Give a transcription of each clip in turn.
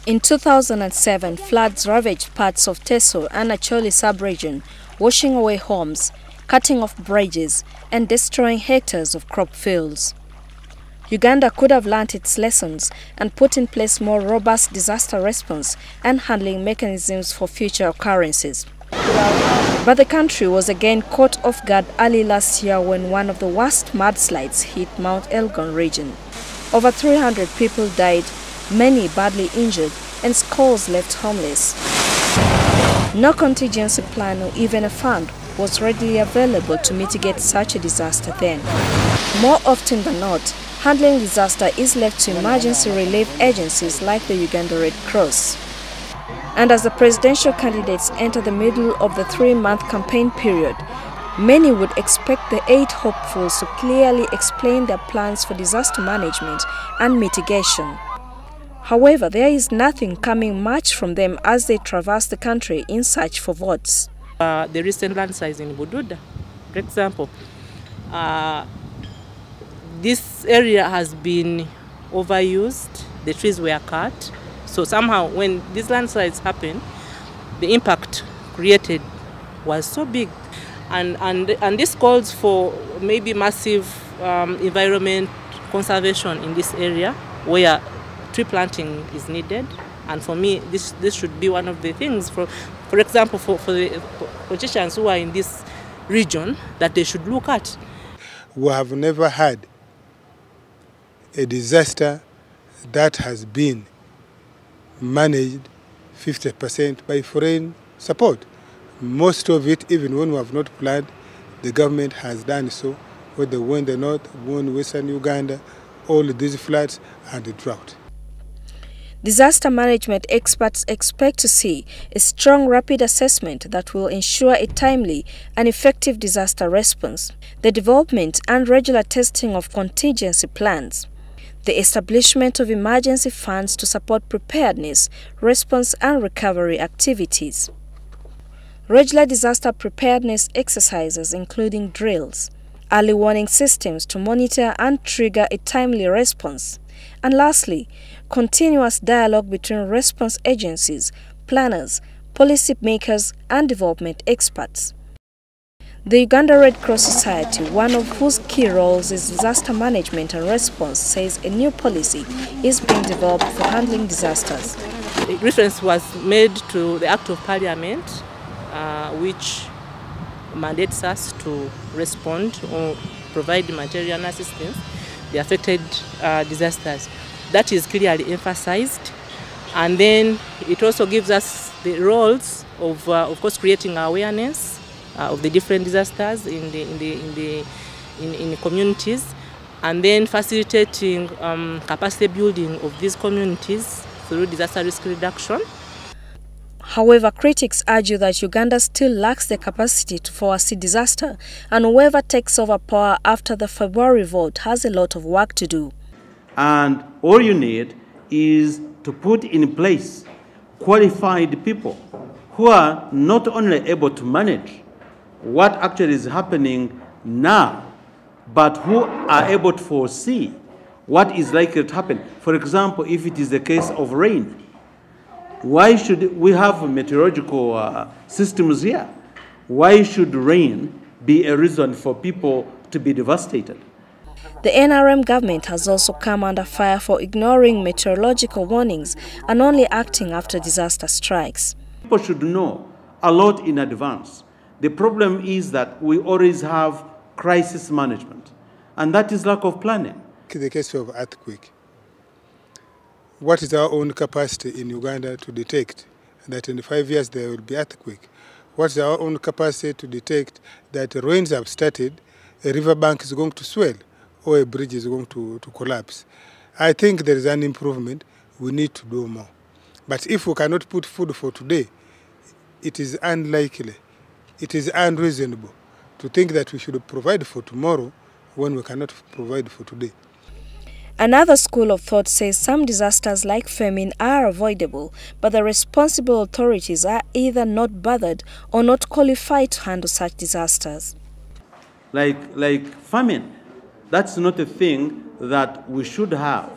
In 2007, floods ravaged parts of Teso and Acholi sub-region, washing away homes, cutting off bridges and destroying hectares of crop fields. Uganda could have learnt its lessons and put in place more robust disaster response and handling mechanisms for future occurrences. But the country was again caught off guard early last year when one of the worst mudslides hit Mount Elgon region. Over 300 people died, many badly injured, and scores left homeless. No contingency plan or even a fund was readily available to mitigate such a disaster then. More often than not, handling disaster is left to emergency relief agencies like the Uganda Red Cross. And as the presidential candidates enter the middle of the 3-month campaign period, many would expect the 8 hopefuls to clearly explain their plans for disaster management and mitigation. However, there is nothing coming much from them as they traverse the country in search for votes. The recent landslides in Bududa, for example, this area has been overused, the trees were cut, so somehow when these landslides happen, the impact created was so big. And this calls for maybe massive environment conservation in this area where tree planting is needed. And for me, this should be one of the things, for example, for the politicians who are in this region, that they should look at. We have never had a disaster that has been managed 50% by foreign support. Most of it, even when we have not planned, the government has done so, whether when the north, when Western Uganda, all these floods and the drought. Disaster management experts expect to see a strong, rapid assessment that will ensure a timely and effective disaster response, the development and regular testing of contingency plans, the establishment of emergency funds to support preparedness, response and recovery activities, regular disaster preparedness exercises including drills, early warning systems to monitor and trigger a timely response, and lastly, continuous dialogue between response agencies, planners, policy makers and development experts. The Uganda Red Cross Society, one of whose key roles is disaster management and response, says a new policy is being developed for handling disasters. The reference was made to the Act of Parliament, which mandates us to respond or provide humanitarian assistance to the affected disasters. That is clearly emphasized, and then it also gives us the roles of course, creating awareness of the different disasters in the communities, and then facilitating capacity building of these communities through disaster risk reduction. However, critics argue that Uganda still lacks the capacity to foresee disaster, and whoever takes over power after the February vote has a lot of work to do. And all you need is to put in place qualified people who are not only able to manage what actually is happening now, but who are able to foresee what is likely to happen. For example, if it is the case of rain, why should we have meteorological systems here? Why should rain be a reason for people to be devastated? The NRM government has also come under fire for ignoring meteorological warnings and only acting after disaster strikes. People should know a lot in advance. The problem is that we always have crisis management, and that is lack of planning. In the case of earthquake, what is our own capacity in Uganda to detect that in 5 years there will be earthquake? What is our own capacity to detect that rains have started, a riverbank is going to swell, or a bridge is going to collapse? I think there is an improvement. We need to do more. But if we cannot put food for today, it is unlikely, it is unreasonable to think that we should provide for tomorrow when we cannot provide for today. Another school of thought says some disasters like famine are avoidable, but the responsible authorities are either not bothered or not qualified to handle such disasters. Like famine. That's not a thing that we should have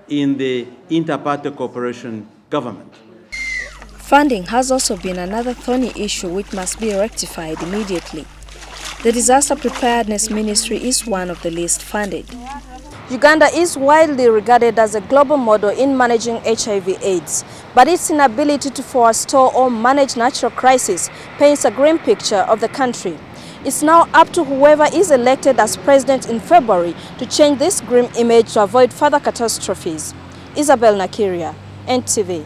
in the inter-party cooperation government. Funding has also been another thorny issue which must be rectified immediately. The Disaster Preparedness Ministry is one of the least funded. Uganda is widely regarded as a global model in managing HIV/AIDS, but its inability to forestall or manage natural crises paints a grim picture of the country. It's now up to whoever is elected as president in February to change this grim image to avoid further catastrophes. Isabel Nakiria, NTV.